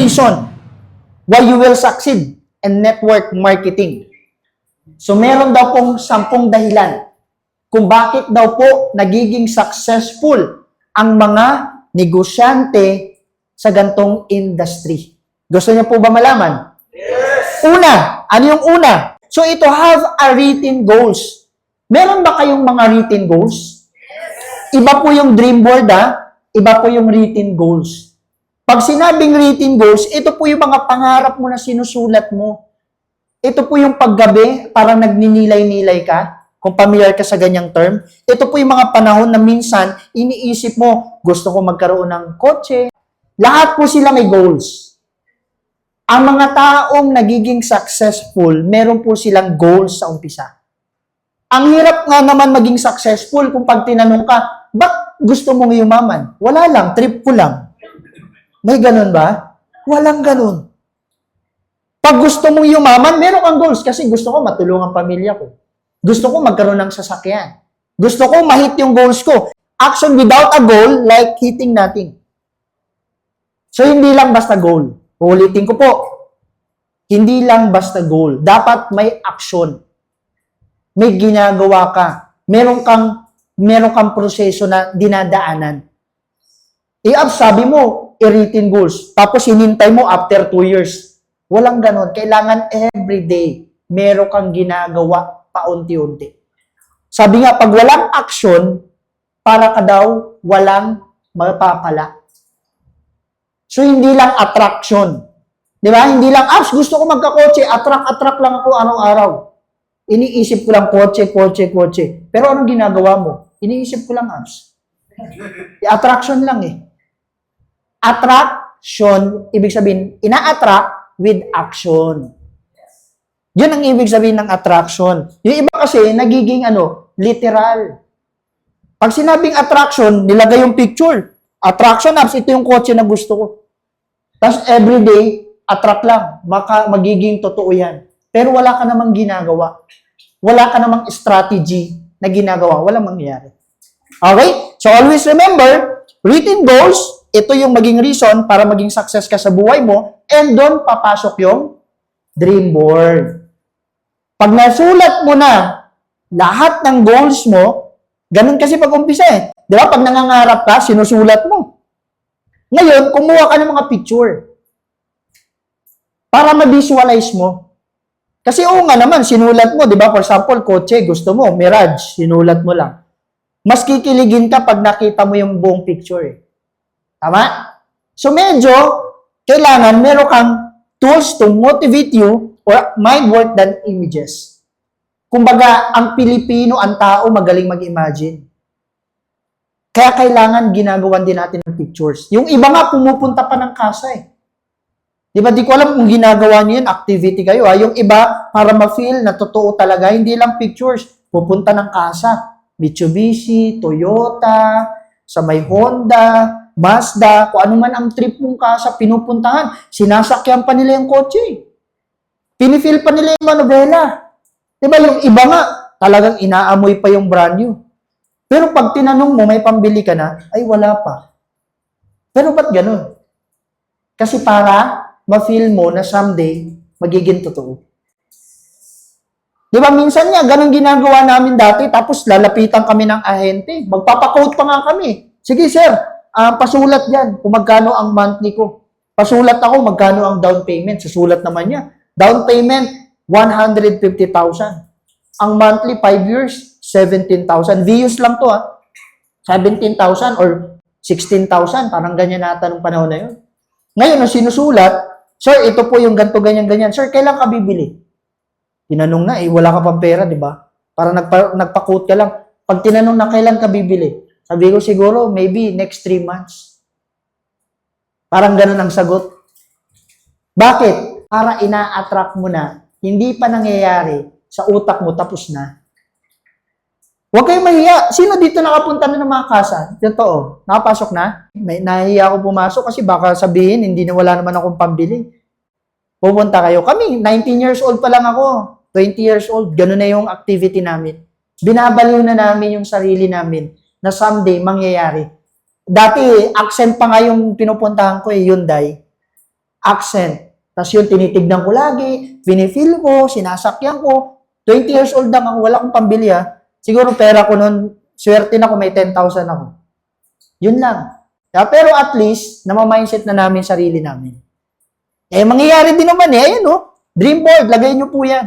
reason why you will succeed in network marketing. So, meron daw pong 10 dahilan kung bakit daw po nagiging successful ang mga negosyante sa gantong industry. Gusto niyo po ba malaman? Yes! Una, ano yung una? So, ito, have a written goals. Meron ba kayong mga written goals? Iba po yung dream board, iba po yung written goals. Pag sinabing written goals, ito po yung mga pangarap mo na sinusulat mo. Ito po yung paggabi, parang nagninilay-nilay ka, kung familiar ka sa ganyang term. Ito po yung mga panahon na minsan, iniisip mo, gusto ko magkaroon ng kotse. Lahat po sila may goals. Ang mga taong nagiging successful, meron po silang goals sa umpisa. Ang hirap nga naman maging successful kung pag tinanong ka, ba't gusto mong yumaman? Wala lang, trip ko lang. May ganun ba? Walang ganun. Pag gusto mong yumaman, meron kang goals kasi gusto ko matulungan ang pamilya ko. Gusto ko magkaroon ng sasakyan. Gusto ko ma-hit yung goals ko. Action without a goal, like hitting nothing. So, hindi lang basta goal. Ulitin ko po. Hindi lang basta goal. Dapat may action. May ginagawa ka. Meron kang proseso na dinadaanan. Sabi mo, i-written goals. Tapos hinintay mo after 2 years. Walang ganon. Kailangan everyday, meron kang ginagawa paunti-unti. Sabi nga, pag walang action, para ka daw walang mapapala. So, hindi lang attraction. Di ba? Hindi lang, gusto ko magkakotse, attract lang ako araw-araw. Iniisip ko lang kotse. Pero anong ginagawa mo? Iniisip ko lang, attraction lang eh. Attraction, ibig sabihin, ina-attract with action. Yun ang ibig sabihin ng attraction. Yung iba kasi, nagiging literal. Pag sinabing attraction, nilagay yung picture. Attraction apps, ito yung kotse na gusto ko. Tapos everyday, attract lang. Magiging totoo yan. Pero wala ka namang ginagawa. Wala ka namang strategy na ginagawa. Walang mangyayari. Okay? So always remember, written goals, ito yung maging reason para maging success ka sa buhay mo, and doon papasok yung dream board. Pag nasulat mo na lahat ng goals mo, ganun kasi pag umpisa eh. Di ba? Pag nangangarap ka, sinusulat mo. Ngayon, kumuha ka ng mga picture para ma-visualize mo. Kasi oo nga naman, sinulat mo, di ba? For example, kotse, gusto mo, Mirage, sinulat mo lang. Mas kikiligin ka pag nakita mo yung buong picture eh. Tama? So medyo, kailangan meron kang tools to motivate you or mind work than images. Kumbaga, ang Pilipino, ang tao, magaling mag-imagine. Kaya kailangan ginagawan din natin ng pictures. Yung iba nga, pumupunta pa ng kasa eh. Di ba, di ko alam kung ginagawa niyo yun, activity kayo. Yung iba, para ma-feel na totoo talaga, hindi lang pictures, pupunta ng kasa. Mitsubishi, Toyota, sa may Honda, Mazda, kung ano man ang trip mong kasa, pinupuntahan, sinasakyan pa nila yung kotse. Pinifeel pa nila yung manobela. Diba yung iba nga, talagang inaamoy pa yung brand new. Pero pag tinanong mo, may pambili ka na, ay wala pa. Pero ba't ganun? Kasi para ma-feel mo na someday, magiging totoo. Diba minsan nga, ganun ginagawa namin dati, tapos lalapitan kami ng ahente. Magpapakote pa nga kami. Sige sir, pasulat yan kung magkano ang monthly ko. Pasulat ako, magkano ang down payment. Susulat naman niya. Down payment, 150,000. Ang monthly, 5 years, 17,000. VUs lang to 17,000 or 16,000. Parang ganyan nata nung panahon na yun. Ngayon, ang sinusulat, sir, ito po yung ganito, ganyan. Sir, kailan ka bibili? Tinanong na, wala ka pang pera, di ba? Parang nagpa-quote ka lang. Pag tinanong na kailan ka bibili, sabi ko siguro, maybe next 3 months. Parang ganun ang sagot. Bakit? Para ina-attract mo na, hindi pa nangyayari, sa utak mo, tapos na. Huwag kayong mahiya. Sino dito nakapunta na ng mga kasa? Totoo. Nakapasok na? Nahiya ako pumasok kasi baka sabihin, hindi na wala naman akong pambili. Pupunta kayo. Kami, 19 years old pa lang ako. 20 years old. Ganun na yung activity namin. Binabaliw na namin yung sarili namin na someday mangyayari. Dati, accent pa nga yung pinupuntahan ko Hyundai. accent. Tapos yun, tinitignan ko lagi, pinifeel ko, sinasakyan ko. 20 years old lang ako, wala akong pambili ha. Siguro pera ko nun, swerte na ko, may 10,000 ako. Yun lang. Pero at least, namamindset na namin sarili namin. Mangyayari din naman ayan dream board, lagay nyo po yan.